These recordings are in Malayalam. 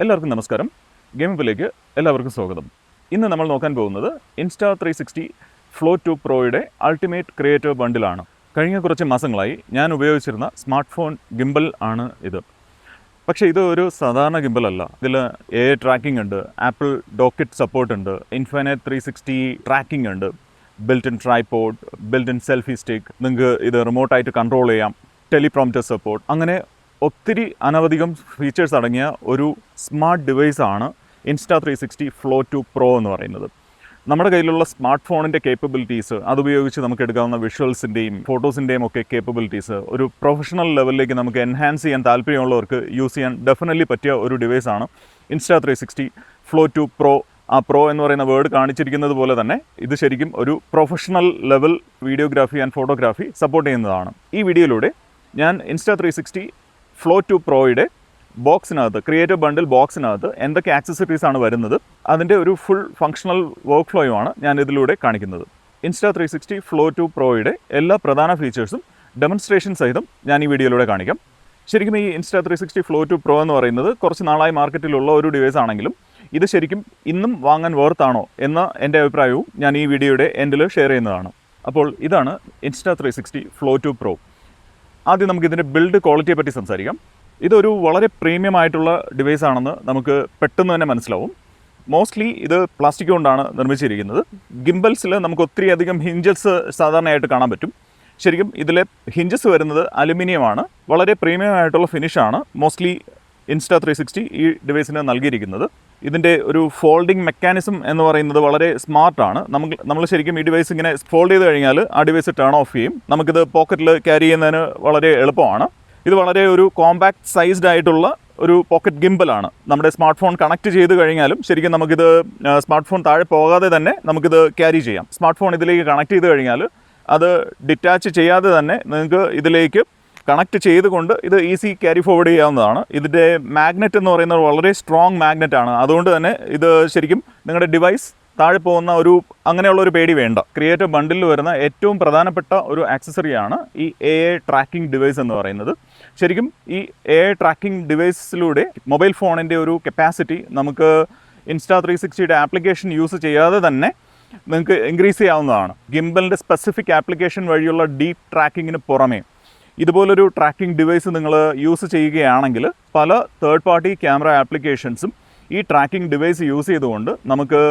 എല്ലാവർക്കും നമസ്കാരം. ഗെയിമിലേക്ക് എല്ലാവർക്കും സ്വാഗതം. ഇന്ന് നമ്മൾ നോക്കാൻ പോകുന്നത് Insta360 Flow 2 Proയുടെ അൾട്ടിമേറ്റ് ക്രിയേറ്റീവ് ബണ്ടിലാണ്. കഴിഞ്ഞ കുറച്ച് മാസങ്ങളായി ഞാൻ ഉപയോഗിച്ചിരുന്ന സ്മാർട്ട് ഫോൺ ഗിംബൽ ആണ് ഇത്. പക്ഷേ ഇത് ഒരു സാധാരണ ഗിംബൽ അല്ല. ഇതിൽ AI ട്രാക്കിംഗ് ഉണ്ട്, ആപ്പിൾ ഡോക്കറ്റ് സപ്പോർട്ട് ഉണ്ട്, ഇൻഫിനിറ്റ് 360 ട്രാക്കിംഗ് ഉണ്ട്, built in tripod, built in selfie stick, നിങ്ങൾക്ക് ഇത് റിമോട്ടായിട്ട് കൺട്രോൾ ചെയ്യാം, ടെലിപ്രോംപ്റ്റർ സപ്പോർട്ട്, അങ്ങനെ ഒത്തിരി അനവധികം ഫീച്ചേഴ്സ് അടങ്ങിയ ഒരു സ്മാർട്ട് ഡിവൈസാണ് Insta360 Flow 2 Pro എന്ന് പറയുന്നത്. നമ്മുടെ കയ്യിലുള്ള സ്മാർട്ട് ഫോണിൻ്റെ കേപ്പബിലിറ്റീസ്, അതുപയോഗിച്ച് നമുക്ക് എടുക്കാവുന്ന വിഷ്വൽസിൻ്റെയും ഫോട്ടോസിൻ്റെയും ഒക്കെ കേപ്പബിലിറ്റീസ് ഒരു പ്രൊഫഷണൽ ലെവലിലേക്ക് നമുക്ക് എൻഹാൻസ് ചെയ്യാൻ താല്പര്യമുള്ളവർക്ക് യൂസ് ചെയ്യാൻ ഡെഫിനറ്റ്ലി പറ്റിയ ഒരു ഡിവൈസാണ് Insta360 Flow 2 Pro. ആ പ്രോ എന്ന് പറയുന്ന വേർഡ് കാണിച്ചിരിക്കുന്നത് പോലെ തന്നെ ഇത് ശരിക്കും ഒരു professional level videography and photography support ചെയ്യുന്നതാണ്. ഈ വീഡിയോയിലൂടെ ഞാൻ Insta360 Flow 2 Proയുടെ ബോക്സിനകത്ത്, ക്രിയേറ്റീവ് ബണ്ടിൽ ബോക്സിനകത്ത് എന്തൊക്കെ ആക്സസറീസ് ആണ് വരുന്നത്, അതിൻ്റെ ഒരു ഫുൾ ഫങ്ഷണൽ വർക്ക് ഫ്ലോയുമാണ് ഞാൻ ഇതിലൂടെ കാണിക്കുന്നത്. Insta360 Flow 2 Proയുടെ എല്ലാ പ്രധാന ഫീച്ചേഴ്സും ഡെമോൺസ്ട്രേഷൻ സഹിതം ഞാൻ ഈ വീഡിയോയിലൂടെ കാണിക്കാം. ശരിക്കും ഈ Insta360 Flow 2 Pro എന്ന് പറയുന്നത് കുറച്ച് നാളായി മാർക്കറ്റിലുള്ള ഒരു ഡിവൈസ് ആണെങ്കിലും ഇത് ശരിക്കും ഇന്നും വാങ്ങാൻ വേർത്താണോ എന്ന എൻ്റെ അഭിപ്രായവും ഞാൻ ഈ വീഡിയോയുടെ എൻഡിൽ ഷെയർ ചെയ്യുന്നതാണ്. അപ്പോൾ ഇതാണ് Insta360 Flow 2 Pro. ആദ്യം നമുക്കിതിൻ്റെ ബിൽഡ് ക്വാളിറ്റിയെ പറ്റി സംസാരിക്കാം. ഇതൊരു വളരെ പ്രീമിയം ആയിട്ടുള്ള ഡിവൈസ് ആണെന്ന് നമുക്ക് പെട്ടെന്ന് തന്നെ മനസ്സിലാവും. മോസ്റ്റ്ലി ഇത് പ്ലാസ്റ്റിക് കൊണ്ടാണ് നിർമ്മിച്ചിരിക്കുന്നത്. ഗിംബൽസിൽ നമുക്ക് ഒത്തിരി അധികം ഹിഞ്ചസ് സാധാരണയായിട്ട് കാണാൻ പറ്റും. ശരിക്കും ഇതിലെ ഹിഞ്ചസ് വരുന്നത് അലുമിനിയമാണ്. വളരെ പ്രീമിയം ആയിട്ടുള്ള ഫിനിഷാണ് മോസ്റ്റ്ലി Insta360 ഈ ഡിവൈസിന് നൽകിയിരിക്കുന്നത്. ഇതിൻ്റെ ഒരു ഫോൾഡിംഗ് മെക്കാനിസം എന്ന് പറയുന്നത് വളരെ സ്മാർട്ടാണ്. നമ്മൾ ശരിക്കും ഈ ഡിവൈസ് ഇങ്ങനെ ഫോൾഡ് ചെയ്ത് കഴിഞ്ഞാൽ ആ ഡിവൈസ് ടേൺ ഓഫ് ചെയ്യും. നമുക്കിത് പോക്കറ്റിൽ ക്യാരി ചെയ്യുന്നതിന് വളരെ എളുപ്പമാണ്. ഇത് വളരെ ഒരു കോമ്പാക്ട് സൈസ്ഡ് ആയിട്ടുള്ള ഒരു പോക്കറ്റ് ഗിംബലാണ്. നമ്മുടെ സ്മാർട്ട് ഫോൺ കണക്ട് ചെയ്ത് കഴിഞ്ഞാലും ശരിക്കും നമുക്കിത് സ്മാർട്ട് ഫോൺ താഴെ പോകാതെ തന്നെ നമുക്കിത് ക്യാരി ചെയ്യാം. സ്മാർട്ട് ഫോൺ ഇതിലേക്ക് കണക്ട് ചെയ്ത് കഴിഞ്ഞാൽ അത് ഡിറ്റാച്ച് ചെയ്യാതെ തന്നെ നിങ്ങൾക്ക് ഇതിലേക്ക് കണക്ട് ചെയ്തുകൊണ്ട് ഇത് ഈസി ക്യാരി ഫോർവേഡ് ചെയ്യാവുന്നതാണ്. ഇതിൻ്റെ മാഗ്നറ്റ് എന്ന് പറയുന്നത് വളരെ സ്ട്രോങ് മാഗ്നറ്റ് ആണ്. അതുകൊണ്ട് തന്നെ ഇത് ശരിക്കും നിങ്ങളുടെ ഡിവൈസ് താഴെ പോകുന്ന അങ്ങനെയുള്ള ഒരു പേടി വേണ്ട. ക്രിയേറ്റീവ് ബണ്ടിലിൽ വരുന്ന ഏറ്റവും പ്രധാനപ്പെട്ട ഒരു ആക്സസറിയാണ് ഈ AI ട്രാക്കിംഗ് ഡിവൈസ് എന്ന് പറയുന്നത്. ശരിക്കും ഈ AI ട്രാക്കിംഗ് ഡിവൈസിലൂടെ മൊബൈൽ ഫോണിൻ്റെ ഒരു കപ്പാസിറ്റി നമുക്ക് Insta360യുടെ ആപ്ലിക്കേഷൻ യൂസ് ചെയ്യാതെ തന്നെ നിങ്ങൾക്ക് ഇൻക്രീസ് ചെയ്യാവുന്നതാണ്. ഗിംബലിൻ്റെ സ്പെസിഫിക് ആപ്ലിക്കേഷൻ വഴിയുള്ള ഡീപ്പ് ട്രാക്കിങ്ങിന് പുറമേ ഇതുപോലൊരു ട്രാക്കിംഗ് ഡിവൈസ് നിങ്ങൾ യൂസ് ചെയ്യുകയാണെങ്കിൽ പല തേർഡ് പാർട്ടി ക്യാമറ ആപ്ലിക്കേഷൻസും ഈ ട്രാക്കിംഗ് ഡിവൈസ് യൂസ് ചെയ്തുകൊണ്ട് നമുക്ക്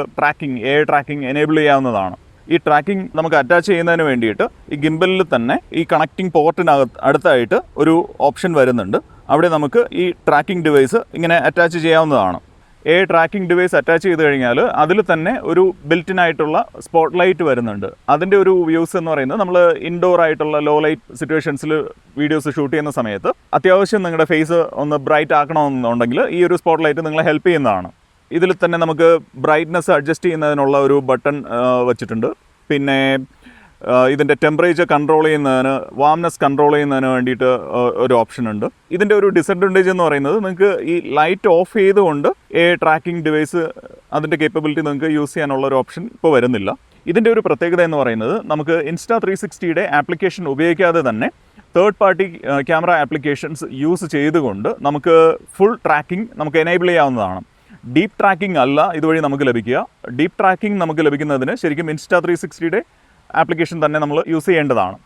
AI ട്രാക്കിംഗ് എനേബിൾ ചെയ്യാവുന്നതാണ്. ഈ ട്രാക്കിംഗ് നമുക്ക് അറ്റാച്ച് ചെയ്യുന്നതിന് വേണ്ടിയിട്ട് ഈ ഗിംബലിൽ തന്നെ ഈ കണക്റ്റിംഗ് അടുത്തായിട്ട് ഒരു ഓപ്ഷൻ വരുന്നുണ്ട്. അവിടെ നമുക്ക് ഈ ട്രാക്കിംഗ് ഡിവൈസ് ഇങ്ങനെ അറ്റാച്ച് ചെയ്യാവുന്നതാണ്. AI ട്രാക്കിംഗ് ഡിവൈസ് അറ്റാച്ച് ചെയ്ത് കഴിഞ്ഞാൽ അതിൽ തന്നെ ഒരു ബിൽറ്റിനായിട്ടുള്ള സ്പോട്ട് ലൈറ്റ് വരുന്നുണ്ട്. അതിൻ്റെ ഒരു യൂസ് എന്ന് പറയുന്നത് നമ്മൾ ഇൻഡോർ ആയിട്ടുള്ള ലോ ലൈറ്റ് സിറ്റുവേഷൻസിൽ വീഡിയോസ് ഷൂട്ട് ചെയ്യുന്ന സമയത്ത് അത്യാവശ്യം നിങ്ങളുടെ ഫേസ് ഒന്ന് ബ്രൈറ്റ് ആക്കണമെന്നുണ്ടെങ്കിൽ ഈ ഒരു സ്പോട്ട് ലൈറ്റ് നിങ്ങളെ ഹെൽപ്പ് ചെയ്യുന്നതാണ്. ഇതിൽ തന്നെ നമുക്ക് ബ്രൈറ്റ്നസ് അഡ്ജസ്റ്റ് ചെയ്യുന്നതിനുള്ള ഒരു ബട്ടൺ വെച്ചിട്ടുണ്ട്. പിന്നെ ഇതിൻ്റെ ടെമ്പറേച്ചർ കൺട്രോൾ ചെയ്യുന്നതിന്, വാംനെസ് കൺട്രോൾ ചെയ്യുന്നതിന് വേണ്ടിയിട്ട് ഒരു ഓപ്ഷൻ ഉണ്ട്. ഇതിൻ്റെ ഒരു ഡിസഡ്വാൻറ്റേജ് എന്ന് പറയുന്നത് നിങ്ങൾക്ക് ഈ ലൈറ്റ് ഓഫ് ചെയ്തുകൊണ്ട് AI ട്രാക്കിംഗ് ഡിവൈസ് അതിൻ്റെ കേപ്പബിലിറ്റി നിങ്ങൾക്ക് യൂസ് ചെയ്യാനുള്ള ഒരു ഓപ്ഷൻ ഇപ്പോൾ വരുന്നില്ല. ഇതിൻ്റെ ഒരു പ്രത്യേകത എന്ന് പറയുന്നത് നമുക്ക് Insta360യുടെ ആപ്ലിക്കേഷൻ ഉപയോഗിക്കാതെ തന്നെ third party camera applications use ചെയ്തുകൊണ്ട് നമുക്ക് ഫുൾ ട്രാക്കിംഗ് നമുക്ക് എനേബിൾ ചെയ്യാവുന്നതാണ്. ഡീപ്പ് ട്രാക്കിംഗ് അല്ല ഇതുവഴി നമുക്ക് ലഭിക്കുക. ഡീപ്പ് ട്രാക്കിംഗ് നമുക്ക് ലഭിക്കുന്നതിന് ശരിക്കും Insta360യുടെ ആപ്ലിക്കേഷൻ തന്നെ നമ്മൾ യൂസ് ചെയ്യേണ്ടതാണ്.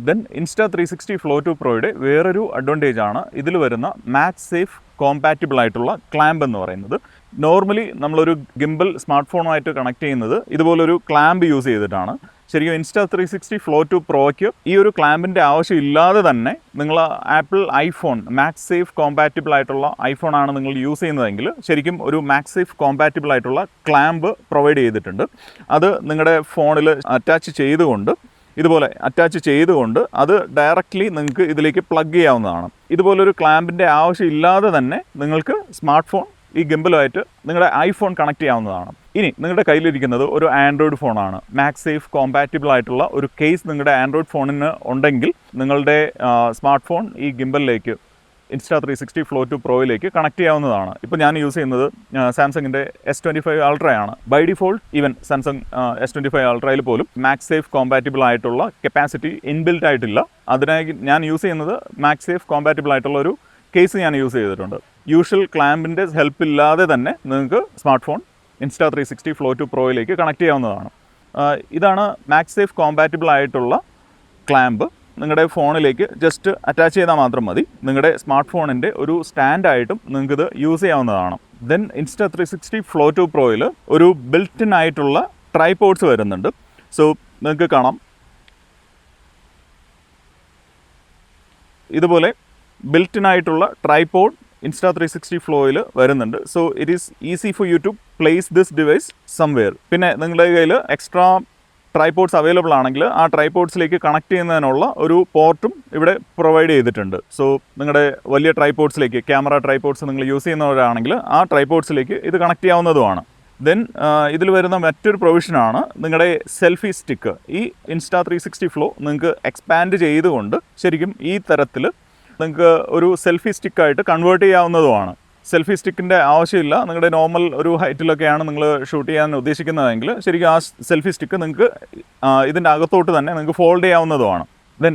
ദെൻ Insta360 Flow 2 Proയുടെ വേറൊരു അഡ്വാൻറ്റേജ് ആണ് ഇതിൽ വരുന്ന MagSafe കോമ്പാറ്റിബിൾ ആയിട്ടുള്ള ക്ലാമ്പ് എന്ന് പറയുന്നത്. നോർമലി നമ്മളൊരു ഗിംബൽ സ്മാർട്ട് ഫോണുമായിട്ട് കണക്ട് ചെയ്യുന്നത് ഇതുപോലൊരു ക്ലാമ്പ് യൂസ് ചെയ്തിട്ടാണ്. ശരിക്കും Insta360 Flow 2 Proയ്ക്ക് ഈ ഒരു ക്ലാമ്പിൻ്റെ ആവശ്യം ഇല്ലാതെ തന്നെ നിങ്ങൾ ആപ്പിൾ ഐഫോൺ MagSafe കോമ്പാറ്റിബിൾ ആയിട്ടുള്ള ഐഫോണാണ് നിങ്ങൾ യൂസ് ചെയ്യുന്നതെങ്കിൽ ശരിക്കും ഒരു MagSafe കോമ്പാറ്റിബിൾ ആയിട്ടുള്ള ക്ലാമ്പ് പ്രൊവൈഡ് ചെയ്തിട്ടുണ്ട്. അത് നിങ്ങളുടെ ഫോണിൽ അറ്റാച്ച് ചെയ്തുകൊണ്ട് അത് ഡയറക്റ്റ്ലി നിങ്ങൾക്ക് ഇതിലേക്ക് പ്ലഗ് ചെയ്യാവുന്നതാണ്. ഇതുപോലൊരു ക്ലാമ്പിൻ്റെ ആവശ്യം ഇല്ലാതെ തന്നെ നിങ്ങൾക്ക് സ്മാർട്ട് ഫോൺ ഈ ഗിംബലുമായിട്ട് നിങ്ങളുടെ ഐഫോൺ കണക്ട് ചെയ്യാവുന്നതാണ്. ഇനി നിങ്ങളുടെ കയ്യിലിരിക്കുന്നത് ഒരു ആൻഡ്രോയിഡ് ഫോണാണ്. MagSafe കോമ്പാറ്റിബിൾ ആയിട്ടുള്ള ഒരു കേസ് നിങ്ങളുടെ ആൻഡ്രോയിഡ് ഫോണിന് ഉണ്ടെങ്കിൽ നിങ്ങളുടെ സ്മാർട്ട് ഫോൺ ഈ ഗിംബലിലേക്ക് Insta360 Flow 2 Proയിലേക്ക് കണക്ട് ചെയ്യാവുന്നതാണ്. ഇപ്പോൾ ഞാൻ യൂസ് ചെയ്യുന്നത് സാംസങ്ങിൻ്റെ S25 Ultra by default even Samsung S25 Ultraയിൽ പോലും MagSafe കോമ്പാറ്റിബിൾ ആയിട്ടുള്ള കപ്പാസിറ്റി ഇൻബിൽറ്റ് ആയിട്ടില്ല. അതിനായി ഞാൻ യൂസ് ചെയ്യുന്നത് MagSafe കോമ്പാറ്റിബിൾ ആയിട്ടുള്ള ഒരു കേസ് ഞാൻ യൂസ് ചെയ്തിട്ടുണ്ട്. യൂഷ്വൽ ക്ലാമ്പിൻ്റെ ഹെൽപ്പ് ഇല്ലാതെ തന്നെ നിങ്ങൾക്ക് സ്മാർട്ട് ഫോൺ Insta360 Flow 2 Proയിലേക്ക് കണക്ട് ചെയ്യാവുന്നതാണ്. ഇതാണ് മാക്സേഫ് കോമ്പാറ്റബിൾ ആയിട്ടുള്ള ക്ലാമ്പ്. നിങ്ങളുടെ ഫോണിലേക്ക് ജസ്റ്റ് അറ്റാച്ച് ചെയ്താൽ മാത്രം മതി. നിങ്ങളുടെ സ്മാർട്ട് ഫോണിൻ്റെ ഒരു സ്റ്റാൻഡായിട്ടും നിങ്ങൾക്കിത് യൂസ് ചെയ്യാവുന്നതാണ്. ദെൻ Insta360 Flow 2 Proയിൽ ഒരു ബിൽറ്റ് ഇൻ ആയിട്ടുള്ള ട്രൈപോഡ്സ് വരുന്നുണ്ട്. സോ നിങ്ങൾക്ക് കാണാം ഇതുപോലെ ബിൽറ്റ് ഇൻ ആയിട്ടുള്ള ട്രൈപോഡ് Insta360 Flowയിൽ വരുന്നുണ്ട്. So it is easy for you to place this device somewhere. പിന്നെ നിങ്ങളുടെ കയ്യിൽ എക്സ്ട്രാ ട്രൈപോഡ്സ് അവൈലബിൾ ആണെങ്കിൽ ആ ട്രൈപോഡ്സിലേക്ക് കണക്ട് ചെയ്യുന്നതിനുള്ള ഒരു പോർട്ടും ഇവിടെ പ്രൊവൈഡ് ചെയ്തിട്ടുണ്ട്. സോ നിങ്ങളുടെ വലിയ ട്രൈപോഡ്സിലേക്ക്, ക്യാമറ ട്രൈപോഡ്സ് നിങ്ങൾ യൂസ് ചെയ്യുന്നവരാണെങ്കിൽ ആ ട്രൈപോഡ്സിലേക്ക് ഇത് കണക്ട് ചെയ്യാവുന്നതുമാണ്. ദെൻ ഇതിൽ വരുന്ന മറ്റൊരു പ്രൊവിഷനാണ് നിങ്ങളുടെ സെൽഫി സ്റ്റിക്ക്. ഈ Insta360 Flow നിങ്ങൾക്ക് എക്സ്പാൻഡ് ചെയ്തുകൊണ്ട് ശരിക്കും ഈ തരത്തിൽ നിങ്ങൾക്ക് ഒരു സെൽഫി സ്റ്റിക്കായിട്ട് കൺവേർട്ട് ചെയ്യാവുന്നതുമാണ്. സെൽഫി സ്റ്റിക്കിൻ്റെ ആവശ്യമില്ല. നിങ്ങളുടെ നോർമൽ ഒരു ഹൈറ്റിലൊക്കെയാണ് നിങ്ങൾ ഷൂട്ട് ചെയ്യാൻ ഉദ്ദേശിക്കുന്നതെങ്കിൽ ശരിക്കും ആ സെൽഫി സ്റ്റിക്ക് നിങ്ങൾക്ക് ഇതിൻ്റെ അകത്തോട്ട് തന്നെ നിങ്ങൾക്ക് ഫോൾഡ് ചെയ്യാവുന്നതുമാണ്. Then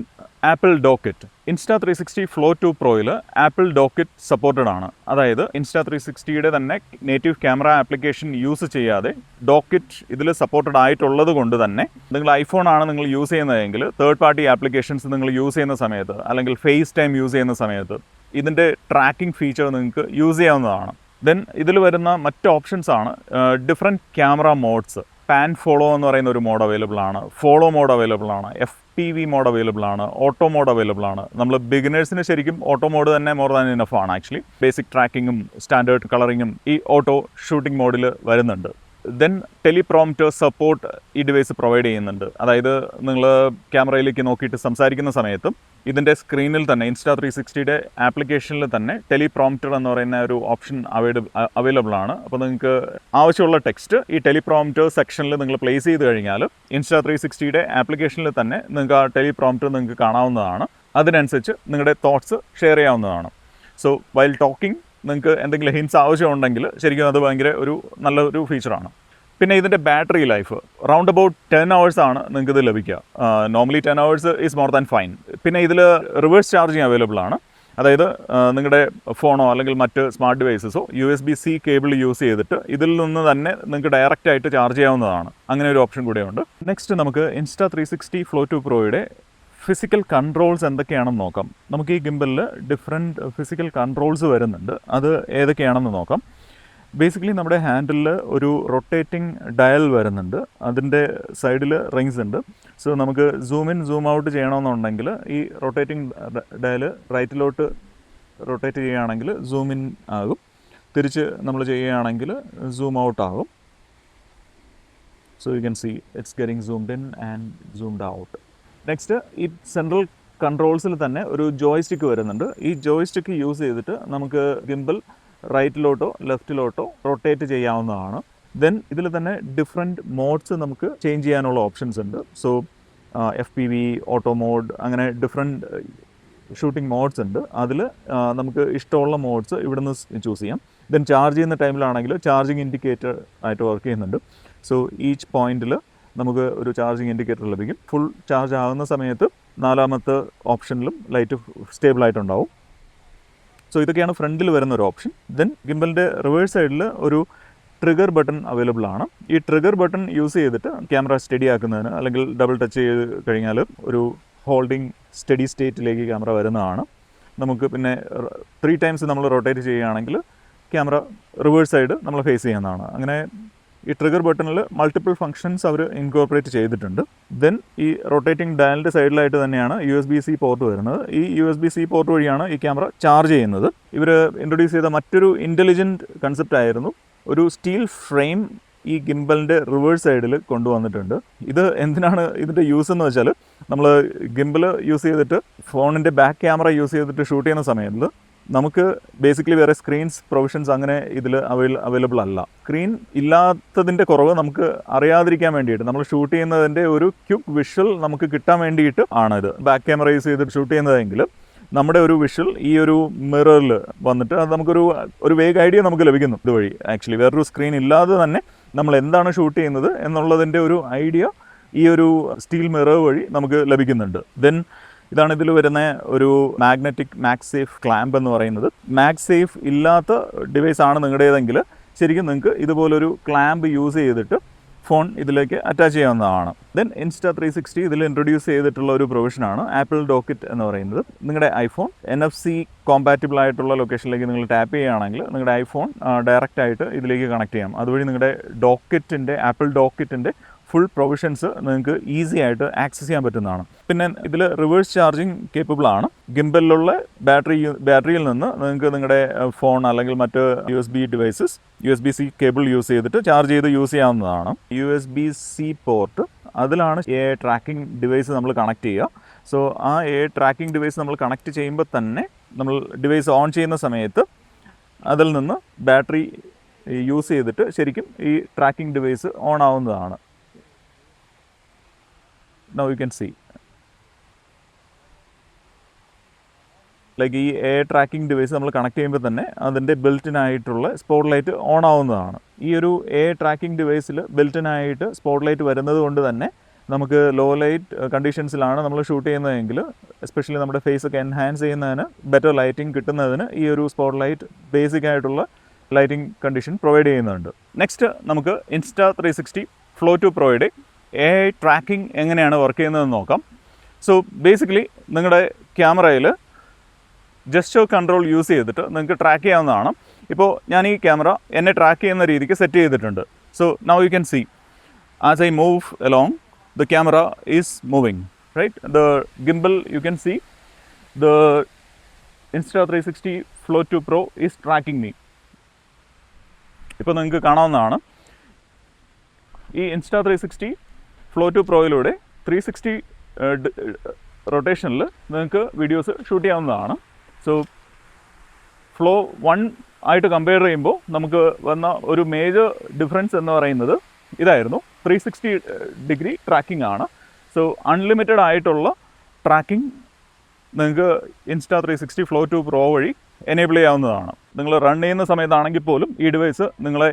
Apple DockKit. Insta360 Flow 2 Proയിൽ ആപ്പിൾ ഡോക്കറ്റ് സപ്പോർട്ടഡ് ആണ്. അതായത് Insta360യുടെ തന്നെ നേറ്റീവ് ക്യാമറ ആപ്ലിക്കേഷൻ യൂസ് ചെയ്യാതെ ഡോക്കറ്റ് ഇതിൽ സപ്പോർട്ടഡ് ആയിട്ടുള്ളത് കൊണ്ട് തന്നെ നിങ്ങൾ ഐഫോണാണ് നിങ്ങൾ യൂസ് ചെയ്യുന്നതെങ്കിൽ തേർഡ് പാർട്ടി ആപ്ലിക്കേഷൻസ് നിങ്ങൾ യൂസ് ചെയ്യുന്ന സമയത്ത് അല്ലെങ്കിൽ ഫേസ് ടൈം യൂസ് ചെയ്യുന്ന സമയത്ത് ഇതിൻ്റെ ട്രാക്കിംഗ് ഫീച്ചർ നിങ്ങൾക്ക് യൂസ് ചെയ്യാവുന്നതാണ്. ദെൻ ഇതിൽ വരുന്ന മറ്റ് ഓപ്ഷൻസ് ആണ് different camera modes. Pan follow എന്ന് പറയുന്ന ഒരു മോഡ് അവൈലബിൾ ആണ്, ഫോളോ മോഡ് അവൈലബിൾ ആണ്, FPV മോഡ് അവൈലബിൾ ആണ്, ഓട്ടോ മോഡ് അവൈലബിൾ ആണ്. നമ്മൾ ബിഗിനേഴ്സിന് ശരിക്കും ഓട്ടോ മോഡ് തന്നെ മോർ ദാൻ ഇനഫ് ആണ്. ആക്ച്വലി ബേസിക് ട്രാക്കിങ്ങും സ്റ്റാൻഡേർഡ് കളറിങ്ങും ഈ ഓട്ടോ ഷൂട്ടിംഗ് മോഡിൽ വരുന്നുണ്ട്. ദെൻ ടെലിപ്രോംപ്റ്റർ സപ്പോർട്ട് ഈ ഡിവൈസ് പ്രൊവൈഡ് ചെയ്യുന്നുണ്ട്. അതായത് നിങ്ങൾ ക്യാമറയിലേക്ക് നോക്കിയിട്ട് സംസാരിക്കുന്ന സമയത്തും ഇതിൻ്റെ സ്ക്രീനിൽ തന്നെ Insta360യുടെ ആപ്ലിക്കേഷനിൽ തന്നെ ടെലിപ്രോംപ്റ്റർ എന്ന് പറയുന്ന ഒരു ഓപ്ഷൻ അവൈലബിൾ ആണ്. അപ്പോൾ നിങ്ങൾക്ക് ആവശ്യമുള്ള ടെക്സ്റ്റ് ഈ ടെലിപ്രോംപ്റ്റർ സെക്ഷനിൽ നിങ്ങൾ പ്ലേസ് ചെയ്ത് കഴിഞ്ഞാൽ Insta360യുടെ ആപ്ലിക്കേഷനിൽ തന്നെ നിങ്ങൾക്ക് ആ ടെലിപ്രോംപ്റ്റർ നിങ്ങൾക്ക് കാണാവുന്നതാണ്. അതിനനുസരിച്ച് നിങ്ങളുടെ തോട്ട്സ് ഷെയർ ചെയ്യാവുന്നതാണ്. സോ വൈൽ ടോക്കിംഗ് നിങ്ങൾക്ക് എന്തെങ്കിലും ഹിൻസ് ആവശ്യമുണ്ടെങ്കിൽ ശരിക്കും അത് ഭയങ്കര ഒരു നല്ലൊരു ഫീച്ചറാണ്. പിന്നെ ഇതിൻ്റെ battery life round about 10 hours ആണ് നിങ്ങൾക്ക് ഇത് ലഭിക്കുക. Normally 10 hours is more than fine. പിന്നെ ഇതിൽ റിവേഴ്സ് ചാർജിങ് അവൈലബിൾ ആണ്. അതായത് നിങ്ങളുടെ ഫോണോ അല്ലെങ്കിൽ മറ്റ് സ്മാർട്ട് ഡിവൈസസോ USB-C കേബിൾ യൂസ് ചെയ്തിട്ട് ഇതിൽ നിന്ന് തന്നെ നിങ്ങൾക്ക് ഡയറക്റ്റ് ആയിട്ട് ചാർജ് ചെയ്യാവുന്നതാണ്. അങ്ങനെ ഒരു ഓപ്ഷൻ കൂടെയുണ്ട്. നെക്സ്റ്റ് നമുക്ക് Insta360 Flow 2 Proയുടെ ഫിസിക്കൽ കൺട്രോൾസ് എന്തൊക്കെയാണെന്ന് നോക്കാം. നമുക്ക് ഈ ഗിംബലിൽ ഡിഫറെൻറ്റ് ഫിസിക്കൽ കൺട്രോൾസ് വരുന്നുണ്ട്. അത് ഏതൊക്കെയാണെന്ന് നോക്കാം. ബേസിക്കലി നമ്മുടെ ഹാൻഡിലിൽ ഒരു റൊട്ടേറ്റിംഗ് ഡയൽ വരുന്നുണ്ട്. അതിൻ്റെ സൈഡിൽ റിങ്സ് ഉണ്ട്. സോ നമുക്ക് സൂം ഇൻ സൂം ഔട്ട് ചെയ്യണമെന്നുണ്ടെങ്കിൽ ഈ റൊട്ടേറ്റിംഗ് ഡയൽ റൈറ്റിലോട്ട് റൊട്ടേറ്റ് ചെയ്യുകയാണെങ്കിൽ സൂം ഇൻ ആകും, തിരിച്ച് നമ്മൾ ചെയ്യുകയാണെങ്കിൽ സൂം ഔട്ട് ആകും. So you can see it's getting zoomed in and zoomed out. Next ഈ സെൻട്രൽ കൺട്രോൾസിൽ തന്നെ ഒരു ജോയ്സ്റ്റിക്ക് വരുന്നുണ്ട്. ഈ ജോയ്സ്റ്റിക്ക് യൂസ് ചെയ്തിട്ട് നമുക്ക് ഗിംബൽ റൈറ്റിലോട്ടോ ലെഫ്റ്റിലോട്ടോ റൊട്ടേറ്റ് ചെയ്യാവുന്നതാണ്. ദെൻ ഇതിൽ തന്നെ ഡിഫറെൻറ്റ് മോഡ്സ് നമുക്ക് ചേഞ്ച് ചെയ്യാനുള്ള ഓപ്ഷൻസ് ഉണ്ട്. സോ FPV, ഓട്ടോ മോഡ്, അങ്ങനെ ഡിഫറെൻറ്റ് ഷൂട്ടിംഗ് മോഡ്സ് ഉണ്ട്. അതിൽ നമുക്ക് ഇഷ്ടമുള്ള മോഡ്സ് ഇവിടുന്ന് ചൂസ് ചെയ്യാം. ദെൻ ചാർജ് ചെയ്യുന്ന ടൈമിലാണെങ്കിൽ ചാർജിങ് ഇൻഡിക്കേറ്റർ ആയിട്ട് വർക്ക് ചെയ്യുന്നുണ്ട്. സോ ഈച്ച് പോയിന്റിൽ നമുക്ക് ഒരു ചാർജിങ് ഇൻഡിക്കേറ്റർ ലഭിക്കും. ഫുൾ ചാർജ് ആകുന്ന സമയത്ത് 4ാമത്തെ ഓപ്ഷനിലും ലൈറ്റ് സ്റ്റേബിൾ ആയിട്ടുണ്ടാവും. സോ ഇതൊക്കെയാണ് ഫ്രണ്ടിൽ വരുന്ന ഒരു ഓപ്ഷൻ. ദെൻ ഗിംബലിൻ്റെ റിവേഴ്സ് സൈഡിൽ ഒരു ട്രിഗർ ബട്ടൺ അവൈലബിൾ ആണ്. ഈ ട്രിഗർ ബട്ടൺ യൂസ് ചെയ്തിട്ട് ക്യാമറ സ്റ്റഡി ആക്കുന്നതിന് അല്ലെങ്കിൽ ഡബിൾ ടച്ച് ചെയ്ത് കഴിഞ്ഞാൽ ഒരു ഹോൾഡിംഗ് സ്റ്റഡി സ്റ്റേറ്റിലേക്ക് ക്യാമറ വരുന്നതാണ്. നമുക്ക് പിന്നെ 3 times നമ്മൾ റൊട്ടേറ്റ് ചെയ്യുകയാണെങ്കിൽ ക്യാമറ റിവേഴ്സ് സൈഡ് നമ്മൾ ഫേസ് ചെയ്യുന്നതാണ്. അങ്ങനെ ഈ ട്രിഗർ ബട്ടണിൽ മൾട്ടിപ്പിൾ ഫങ്ഷൻസ് അവർ ഇൻകോർപ്പറേറ്റ് ചെയ്തിട്ടുണ്ട്. ദെൻ ഈ റൊട്ടേറ്റിംഗ് ഡയലിൻ്റെ സൈഡിലായിട്ട് തന്നെയാണ് USB-C പോർട്ട് വരുന്നത്. ഈ USB-C പോർട്ട് വഴിയാണ് ഈ ക്യാമറ ചാർജ് ചെയ്യുന്നത്. ഇവർ ഇൻട്രൊഡ്യൂസ് ചെയ്ത മറ്റൊരു ഇൻ്റലിജൻറ്റ് കൺസെപ്റ്റ് ആയിരുന്നു ഒരു സ്റ്റീൽ ഫ്രെയിം ഈ ഗിംബലിൻ്റെ റിവേഴ്സ് സൈഡിൽ കൊണ്ടുവന്നിട്ടുണ്ട്. ഇത് എന്തിനാണ് ഇതിൻ്റെ യൂസ് എന്ന് വെച്ചാൽ നമ്മൾ ഗിംബൽ യൂസ് ചെയ്തിട്ട് ഫോണിൻ്റെ ബാക്ക് ക്യാമറ യൂസ് ചെയ്തിട്ട് ഷൂട്ട് ചെയ്യുന്ന സമയത്ത് നമുക്ക് ബേസിക്കലി വേറെ സ്ക്രീൻസ് പ്രൊവിഷൻസ് അങ്ങനെ ഇതിൽ അവൈലബിൾ അല്ല. സ്ക്രീൻ ഇല്ലാത്തതിൻ്റെ കുറവ് നമുക്ക് അറിയാതിരിക്കാൻ വേണ്ടിയിട്ട് നമ്മൾ ഷൂട്ട് ചെയ്യുന്നതിൻ്റെ ഒരു ക്വിക്ക് വിഷ്വൽ നമുക്ക് കിട്ടാൻ വേണ്ടിയിട്ട് ആണ് ഇത് ബാക്ക് ക്യാമറ യൂസ് ചെയ്തിട്ട് ഷൂട്ട് ചെയ്യുന്നതെങ്കിൽ നമ്മുടെ ഒരു വിഷ്വൽ ഈ ഒരു മിററിൽ വന്നിട്ട് അത് നമുക്കൊരു വേഗ് ഐഡിയ നമുക്ക് ലഭിക്കുന്നു ഇതുവഴി. ആക്ച്വലി വേറൊരു സ്ക്രീൻ ഇല്ലാതെ തന്നെ നമ്മൾ എന്താണ് ഷൂട്ട് ചെയ്യുന്നത് എന്നുള്ളതിൻ്റെ ഒരു ഐഡിയ ഈ ഒരു സ്റ്റീൽ മിറർ വഴി നമുക്ക് ലഭിക്കുന്നുണ്ട്. ദെൻ ഇതാണ് ഇതിൽ വരുന്ന ഒരു മാഗ്നറ്റിക് മാഗ്സേഫ് ക്ലാമ്പ് എന്ന് പറയുന്നത്. മാഗ്സേഫ് ഇല്ലാത്ത ഡിവൈസ് ആണ് നിങ്ങളുടേതെങ്കിൽ ശരിക്കും നിങ്ങൾക്ക് ഇതുപോലൊരു ക്ലാമ്പ് യൂസ് ചെയ്തിട്ട് ഫോൺ ഇതിലേക്ക് അറ്റാച്ച് ചെയ്യാവുന്നതാണ്. ദെൻ Insta360 ഇതിൽ ഇൻട്രൊഡ്യൂസ് ചെയ്തിട്ടുള്ള ഒരു പ്രൊവിഷനാണ് ആപ്പിൾ ഡോക്കറ്റ് എന്ന് പറയുന്നത്. നിങ്ങളുടെ ഐഫോൺ NFC കോമ്പാറ്റബിൾ ആയിട്ടുള്ള ലൊക്കേഷനിലേക്ക് നിങ്ങൾ ടാപ്പ് ചെയ്യുകയാണെങ്കിൽ നിങ്ങളുടെ ഐഫോൺ ഡയറക്റ്റ് ആയിട്ട് ഇതിലേക്ക് കണക്ട് ചെയ്യാം. അതുവഴി നിങ്ങളുടെ ആപ്പിൾ ഡോക്കറ്റിൻ്റെ ഫുൾ പ്രൊവിഷൻസ് നിങ്ങൾക്ക് ഈസി ആയിട്ട് ആക്സസ് ചെയ്യാൻ പറ്റുന്നതാണ്. പിന്നെ ഇതിൽ റിവേഴ്സ് ചാർജിങ് കേപ്പബിൾ ആണ്. ഗിംബലിലുള്ള ബാറ്ററിയിൽ നിന്ന് നിങ്ങൾക്ക് നിങ്ങളുടെ ഫോൺ അല്ലെങ്കിൽ മറ്റ് USB-C കേബിൾ യൂസ് ചെയ്തിട്ട് ചാർജ് ചെയ്ത് യൂസ് ചെയ്യാവുന്നതാണ്. USB-C പോർട്ട് അതിലാണ് AI ട്രാക്കിംഗ് ഡിവൈസ് നമ്മൾ കണക്ട് ചെയ്യുക. സോ ആ AI ട്രാക്കിംഗ് ഡിവൈസ് നമ്മൾ കണക്ട് ചെയ്യുമ്പോൾ തന്നെ നമ്മൾ ഡിവൈസ് ഓൺ ചെയ്യുന്ന സമയത്ത് അതിൽ നിന്ന് ബാറ്ററി യൂസ് ചെയ്തിട്ട് ശരിക്കും ഈ ട്രാക്കിംഗ് ഡിവൈസ് ഓൺ ആവുന്നതാണ്. Now you can see like ഈ AI ട്രാക്കിംഗ് ഡിവൈസ് നമ്മൾ കണക്ട് ചെയ്യുമ്പോൾ തന്നെ അതിൻ്റെ ബിൽറ്റിനായിട്ടുള്ള സ്പോട്ട് ലൈറ്റ് ഓൺ ആവുന്നതാണ്. ഈ ഒരു AI ട്രാക്കിംഗ് ഡിവൈസിൽ ബിൽറ്റിനായിട്ട് സ്പോട്ട് ലൈറ്റ് വരുന്നത് കൊണ്ട് തന്നെ നമുക്ക് ലോ ലൈറ്റ് കണ്ടീഷൻസിലാണ് നമ്മൾ ഷൂട്ട് ചെയ്യുന്നതെങ്കിൽ എസ്പെഷ്യലി നമ്മുടെ ഫേസ് ഒക്കെ എൻഹാൻസ് ചെയ്യുന്നതിന് ബെറ്റർ ലൈറ്റിംഗ് കിട്ടുന്നതിന് ഈ ഒരു സ്പോട്ട് ലൈറ്റ് ബേസിക് ആയിട്ടുള്ള ലൈറ്റിംഗ് കണ്ടീഷൻ പ്രൊവൈഡ് ചെയ്യുന്നുണ്ട്. നെക്സ്റ്റ് നമുക്ക് Insta360 Flow 2 Proയുടെ AI ട്രാക്കിംഗ് എങ്ങനെയാണ് വർക്ക് ചെയ്യുന്നതെന്ന് നോക്കാം. സോ ബേസിക്കലി നിങ്ങളുടെ ക്യാമറയിൽ ജസ്റ്റർ കൺട്രോൾ യൂസ് ചെയ്തിട്ട് നിങ്ങൾക്ക് ട്രാക്ക് ചെയ്യാവുന്നതാണ്. ഇപ്പോൾ ഞാൻ ഈ ക്യാമറ എന്നെ ട്രാക്ക് ചെയ്യുന്ന രീതിക്ക് സെറ്റ് ചെയ്തിട്ടുണ്ട്. So now you can see as I move along the camera is moving right. The gimbal you can see the Insta360 Flow 2 Pro is tracking me. ഇപ്പോൾ നിങ്ങൾക്ക് കാണാവുന്നതാണ് ഈ Insta360 Flow 2 Proയിലൂടെ 360 റൊട്ടേഷനിൽ നിങ്ങൾക്ക് വീഡിയോസ് ഷൂട്ട് ചെയ്യാവുന്നതാണ്. സോ ഫ്ലോ 1 ആയിട്ട് കമ്പയർ ചെയ്യുമ്പോൾ നമുക്ക് വന്ന ഒരു മേജർ ഡിഫറൻസ് എന്ന് പറയുന്നത് ഇതായിരുന്നു. 360 ഡിഗ്രി ട്രാക്കിംഗ് ആണ്. സോ അൺലിമിറ്റഡ് ആയിട്ടുള്ള ട്രാക്കിംഗ് നിങ്ങൾക്ക് Insta360 Flow 2 Pro വഴി എനേബിൾ ചെയ്യാവുന്നതാണ്. നിങ്ങൾ റൺ ചെയ്യുന്ന സമയത്താണെങ്കിൽ പോലും ഈ ഡിവൈസ് നിങ്ങളെ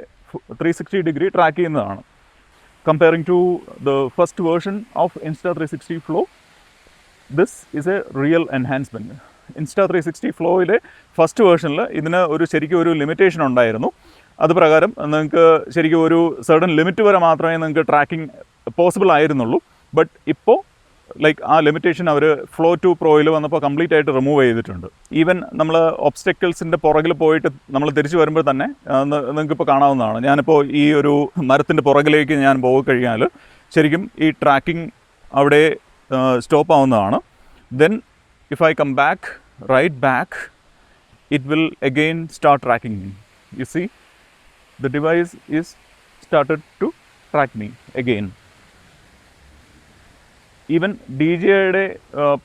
360 ഡിഗ്രി ട്രാക്ക് ചെയ്യുന്നതാണ്. Comparing to the first version of Insta360 Flow, this is a real enhancement. Insta360 Flowയിലെ ഫസ്റ്റ് വേർഷനിൽ ഇതിന് ശരിക്കും ഒരു ലിമിറ്റേഷൻ ഉണ്ടായിരുന്നു. അത് പ്രകാരം നിങ്ങൾക്ക് ശരിക്കും ഒരു സർട്ടൻ ലിമിറ്റ് വരെ മാത്രമേ നിങ്ങൾക്ക് ട്രാക്കിംഗ് പോസിബിൾ ആയിരുന്നുള്ളൂ. ബട്ട് ഇപ്പോൾ ലൈക്ക് ആ ലിമിറ്റേഷൻ അവർ Flow 2 Proയിൽ വന്നപ്പോൾ കംപ്ലീറ്റ് ആയിട്ട് റിമൂവ് ചെയ്തിട്ടുണ്ട്. ഈവൻ നമ്മൾ ഒബ്സ്റ്റക്കിൾസിൻ്റെ പുറകിൽ പോയിട്ട് നമ്മൾ തിരിച്ചു വരുമ്പോൾ തന്നെ നിങ്ങൾക്കിപ്പോൾ കാണാവുന്നതാണ്. ഞാനിപ്പോൾ ഈ ഒരു മരത്തിൻ്റെ പുറകിലേക്ക് ഞാൻ പോയി കഴിഞ്ഞാൽ ശരിക്കും ഈ ട്രാക്കിംഗ് അവിടെ സ്റ്റോപ്പ് ആവുന്നതാണ്. Then if I come back right back it will again start tracking me. You see the device is started to track me again. Even DJIയുടെ